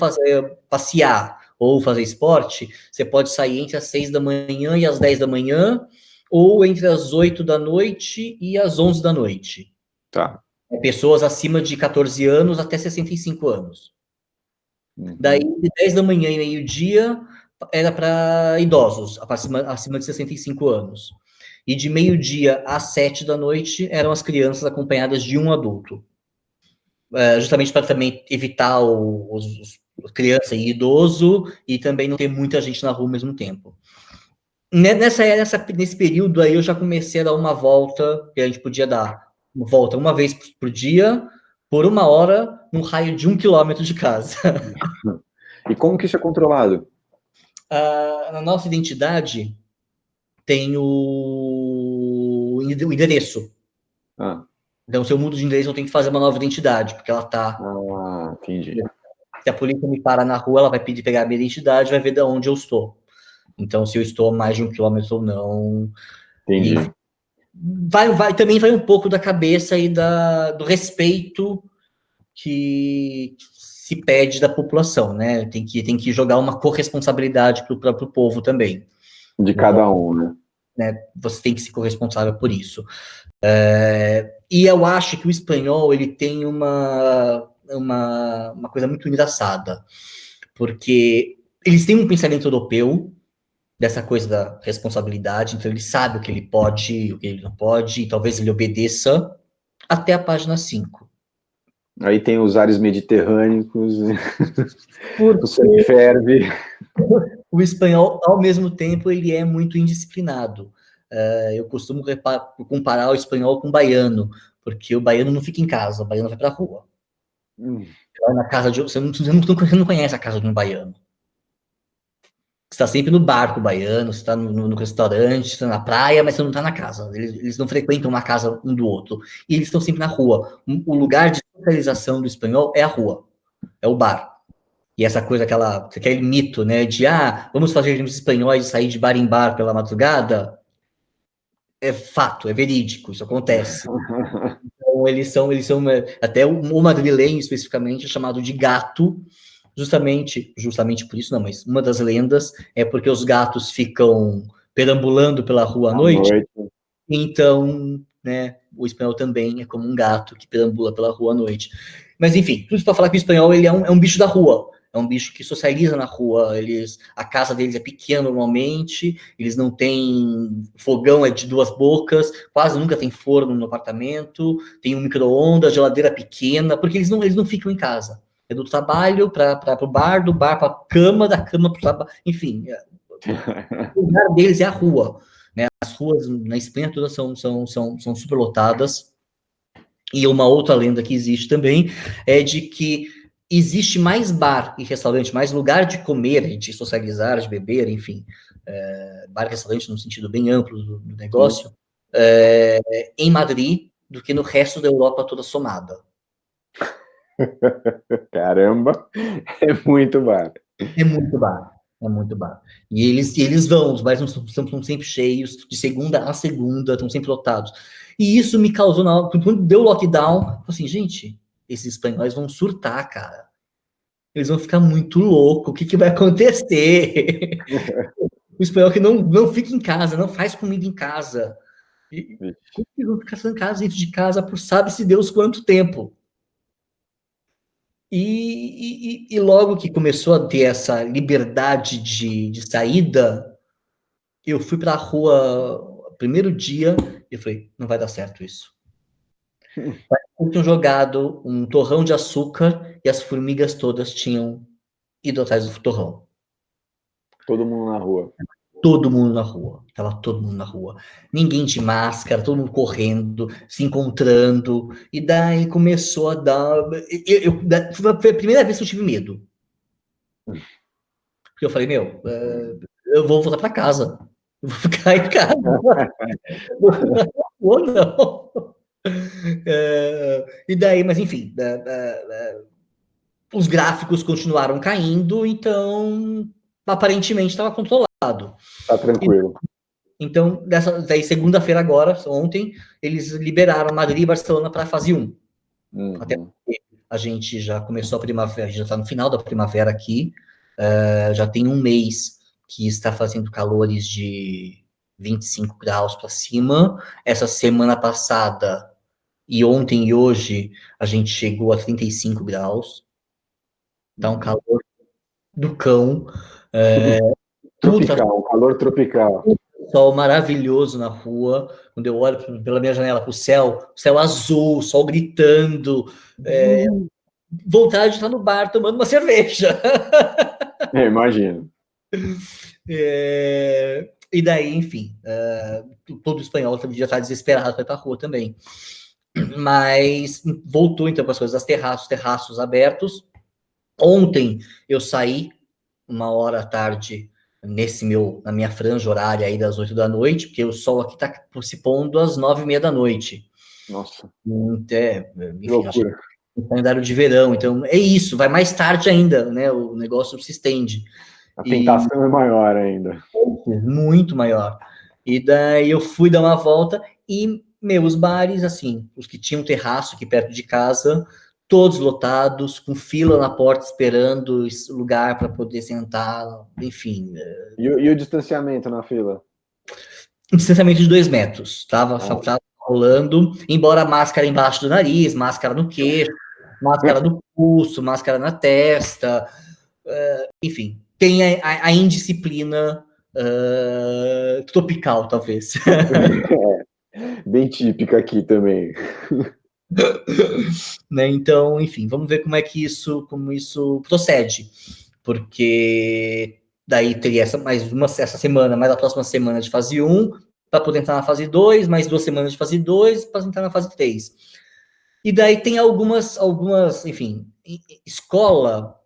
passear ou fazer esporte, você pode sair entre as 6 da manhã e as 10 da manhã, ou entre as 8 da noite e as 11 da noite. Tá. Pessoas acima de 14 anos até 65 anos. Daí, de 10 da manhã e meio-dia, era para idosos, acima de 65 anos. E de meio-dia às 7 da noite, eram as crianças acompanhadas de um adulto. Justamente para também evitar os criança e idoso, e também não ter muita gente na rua ao mesmo tempo. Nesse período aí, eu já comecei a dar uma volta, que a gente podia dar uma volta uma vez por dia, por 1 hora, num raio de 1 quilômetro de casa. E como que isso é controlado? Na nossa identidade, tem o endereço. Então, se eu mudo de endereço, eu tenho que fazer uma nova identidade, porque ela está... entendi. Se a polícia me parar na rua, ela vai pedir pegar a minha identidade, vai ver de onde eu estou. Então, se eu estou a mais de 1 quilômetro ou não. Entendi. Também vai um pouco da cabeça e do respeito que se pede da população, né? Tem que jogar uma corresponsabilidade para o próprio povo também. De cada um, né? Você tem que ser corresponsável por isso. E eu acho que o espanhol, ele tem uma coisa muito engraçada, porque eles têm um pensamento europeu, dessa coisa da responsabilidade, então ele sabe o que ele pode, o que ele não pode, e talvez ele obedeça até a página 5. Aí tem os ares mediterrâneos, o sangue ferve. O espanhol, ao mesmo tempo, ele é muito indisciplinado. Eu costumo comparar o espanhol com o baiano, porque o baiano não fica em casa, o baiano vai para a rua. Vai na casa você não conhece a casa de um baiano. Você está sempre no barco baiano, você está no restaurante, você está na praia, mas você não está na casa. Eles não frequentam uma casa um do outro. E eles estão sempre na rua. O lugar de socialização do espanhol é a rua, é o bar. E essa coisa, aquele mito, né, de, vamos fazer os espanhóis sair de bar em bar pela madrugada, é fato, é verídico, isso acontece. Então, eles são até o madrilenho, especificamente, é chamado de gato, justamente por isso, não, mas uma das lendas é porque os gatos ficam perambulando pela rua à noite. Então, né, o espanhol também é como um gato que perambula pela rua à noite. Mas, enfim, tudo isso para falar que o espanhol ele é um bicho da rua, é um bicho que socializa na rua, a casa deles é pequena normalmente, eles não têm fogão, é de 2 bocas, quase nunca tem forno no apartamento, tem um micro-ondas, geladeira pequena, porque eles não ficam em casa. É do trabalho para o bar, do bar para a cama, da cama para o trabalho, enfim. O lugar deles é a rua. Né? As ruas na Espanha todas são superlotadas. E uma outra lenda que existe também é de que existe mais bar e restaurante, mais lugar de comer, de socializar, de beber, enfim. Bar e restaurante no sentido bem amplo do negócio, em Madrid do que no resto da Europa toda somada. Caramba, é muito bar. É muito bar, é muito bar. E eles vão, os bares são sempre cheios, de segunda a segunda, estão sempre lotados. E isso me causou, quando deu o lockdown, eu falei assim, gente, esses espanhóis vão surtar, cara. Eles vão ficar muito loucos, o que vai acontecer? O espanhol que não fica em casa, não faz comida em casa. E eles vão ficar em casa, dentro de casa, por sabe-se Deus quanto tempo. E logo que começou a ter essa liberdade de saída, eu fui para a rua, primeiro dia, e eu falei, não vai dar certo isso. Tinham jogado um torrão de açúcar e as formigas todas tinham ido atrás do torrão. Todo mundo na rua. Todo mundo na rua. Tava todo mundo na rua. Ninguém de máscara, todo mundo correndo, se encontrando. E daí começou a dar... Foi a primeira vez que eu tive medo. Porque eu falei, eu vou voltar para casa. Eu vou ficar em casa. Ou não. E daí, mas enfim, os gráficos continuaram caindo, então aparentemente estava controlado. Tá tranquilo. Então, daí segunda-feira agora, ontem, eles liberaram Madrid e Barcelona para a fase 1. Até porque a gente já começou a primavera, a gente já está no final da primavera aqui, já tem um mês que está fazendo calores de 25 graus para cima. Essa semana passada, e ontem e hoje, a gente chegou a 35 graus. Tá um calor do cão. Tropical, calor tropical. Sol maravilhoso na rua. Quando eu olho pela minha janela para o céu azul, sol gritando. Vontade de estar no bar tomando uma cerveja. Imagino. E daí, enfim, todo espanhol já está desesperado para ir para a rua também. Mas voltou então para as coisas, terraços abertos. Ontem eu saí 1h à tarde na minha franja horária aí das 8 da noite, porque o sol aqui está se pondo às 9h30 da noite. Nossa. Enfim, loucura. Calendário de verão, então é isso, vai mais tarde ainda, né? O negócio se estende. A tentação é maior ainda. Muito maior. E daí eu fui dar uma volta e meus bares, assim, os que tinham terraço aqui perto de casa, todos lotados, com fila na porta esperando lugar para poder sentar, enfim. E o distanciamento na fila? Um distanciamento de 2 metros. Tava rolando, embora máscara embaixo do nariz, máscara no queixo, máscara no pulso, máscara na testa, enfim, tem a indisciplina tropical, talvez. Bem típica aqui também. Né? Então, enfim, vamos ver como isso procede, porque daí teria essa semana, mais a próxima semana de fase 1, para poder entrar na fase 2, mais 2 semanas de fase 2, para entrar na fase 3. E daí tem algumas enfim, escola,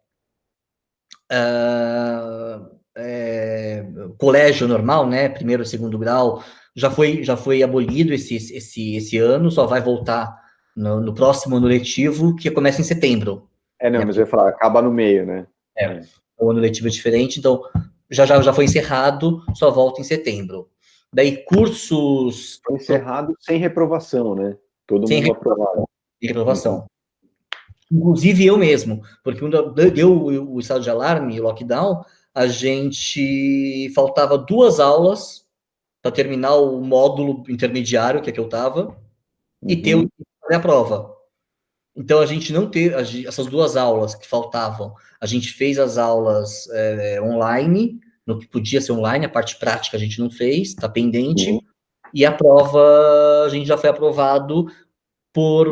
colégio normal, né, primeiro e segundo grau, já foi abolido esse ano, só vai voltar no próximo ano letivo, que começa em setembro. Mas eu ia falar, acaba no meio, né? O ano letivo é diferente, então já foi encerrado, só volta em setembro. Daí cursos... Foi encerrado sem reprovação, né? Todo mundo aprovado. Sem reprovação. Inclusive eu mesmo, porque quando deu o estado de alarme, o lockdown, a gente faltava 2 aulas para terminar o módulo intermediário, que é que eu estava, e ter a prova. Então, a gente não teve essas 2 aulas que faltavam. A gente fez as aulas online, no que podia ser online, a parte prática a gente não fez, está pendente, e a prova, a gente já foi aprovado por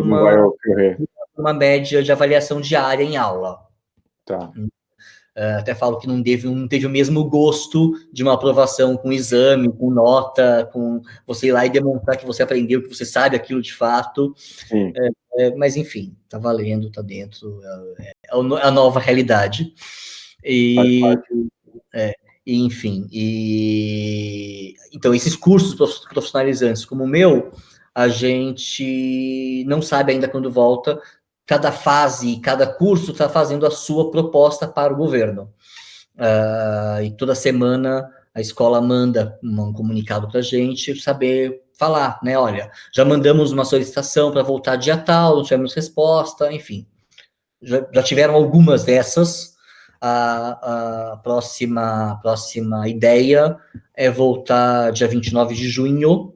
uma média de avaliação diária em aula. Tá. Até falo que não teve o mesmo gosto de uma aprovação com exame, com nota, com você ir lá e demonstrar que você aprendeu, que você sabe aquilo de fato. Sim. Mas, enfim, tá valendo, tá dentro, é a nova realidade. Enfim, então, esses cursos profissionalizantes como o meu, a gente não sabe ainda quando volta. Cada fase, cada curso está fazendo a sua proposta para o governo. E toda semana a escola manda um comunicado para a gente, saber falar, né? Olha, já mandamos uma solicitação para voltar dia tal, não tivemos resposta, enfim. Já tiveram algumas dessas. A próxima ideia é voltar dia 29 de junho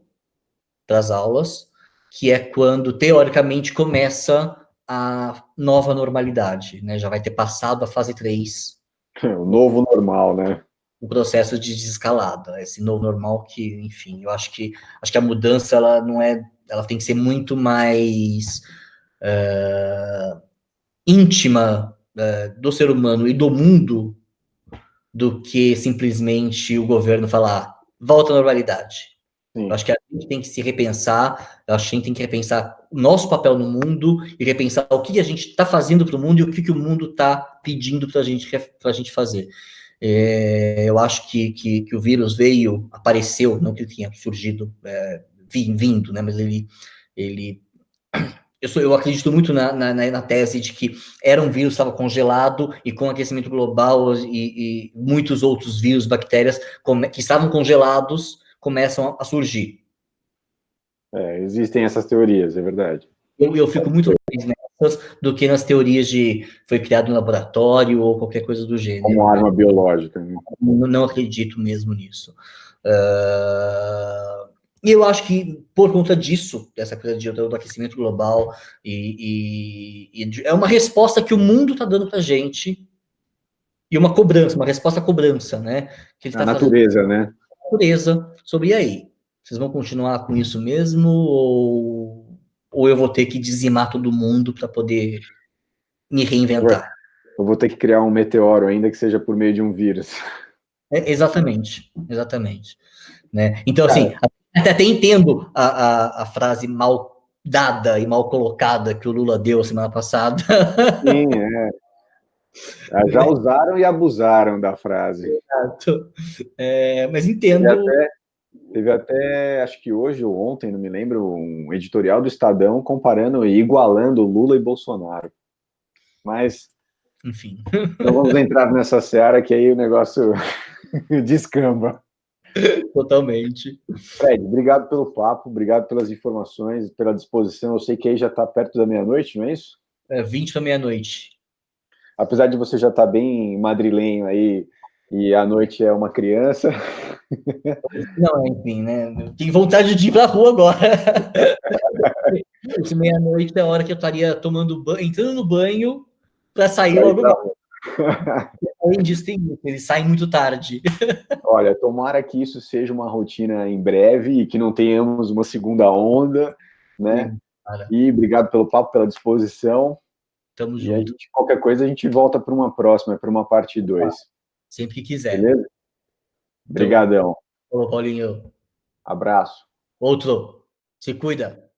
para as aulas, que é quando, teoricamente, começa a nova normalidade, né? Já vai ter passado a fase 3. O novo normal, né? O processo de desescalada, esse novo normal que, enfim, eu acho que a mudança, ela tem que ser muito mais íntima do ser humano e do mundo do que simplesmente o governo falar, volta à normalidade. Eu acho que a gente tem que se repensar, eu acho que a gente tem que repensar o nosso papel no mundo e repensar o que a gente está fazendo para o mundo e o que o mundo está pedindo para a gente fazer. Eu acho que o vírus apareceu, não que ele tinha surgido, vindo, né, mas ele eu acredito muito na tese de que era um vírus que estava congelado e com aquecimento global e muitos outros vírus, bactérias que estavam congelados começam a surgir. Existem essas teorias, é verdade. Eu fico muito mais nessas do que nas teorias de foi criado no laboratório ou qualquer coisa do gênero. Como arma biológica. Né? Não acredito mesmo nisso. E eu acho que, por conta disso, dessa coisa do aquecimento global, é uma resposta que o mundo está dando para a gente, e uma cobrança, uma resposta à cobrança, né? Que ele a natureza, né? A natureza, sobre e aí? Vocês vão continuar com isso mesmo, ou eu vou ter que dizimar todo mundo para poder me reinventar? Eu vou ter que criar um meteoro, ainda que seja por meio de um vírus. Exatamente. Né? Então, assim, até entendo a frase mal dada e mal colocada que o Lula deu semana passada. Sim, já usaram e abusaram da frase. Exato. Mas entendo. Teve até, acho que hoje ou ontem, não me lembro, um editorial do Estadão comparando e igualando Lula e Bolsonaro. Mas, enfim, não vamos entrar nessa seara que aí o negócio descamba. Totalmente. Fred, obrigado pelo papo, obrigado pelas informações, pela disposição. Eu sei que aí já está perto da meia-noite, não é isso? 20 da meia-noite. Apesar de você já estar bem madrilenho aí, e à noite é uma criança. Não, enfim, né? Tenho vontade de ir para a rua agora. Meia-noite é a hora que eu estaria tomando banho, entrando no banho para sair logo mais. Além disso, eles saem muito tarde. Olha, tomara que isso seja uma rotina em breve e que não tenhamos uma segunda onda, né? Sim, e obrigado pelo papo, pela disposição. Tamo junto. Qualquer coisa a gente volta para uma próxima, para uma parte 2. Sempre que quiser. Beleza? Obrigadão. Ô, Paulinho. Abraço. Outro. Se cuida.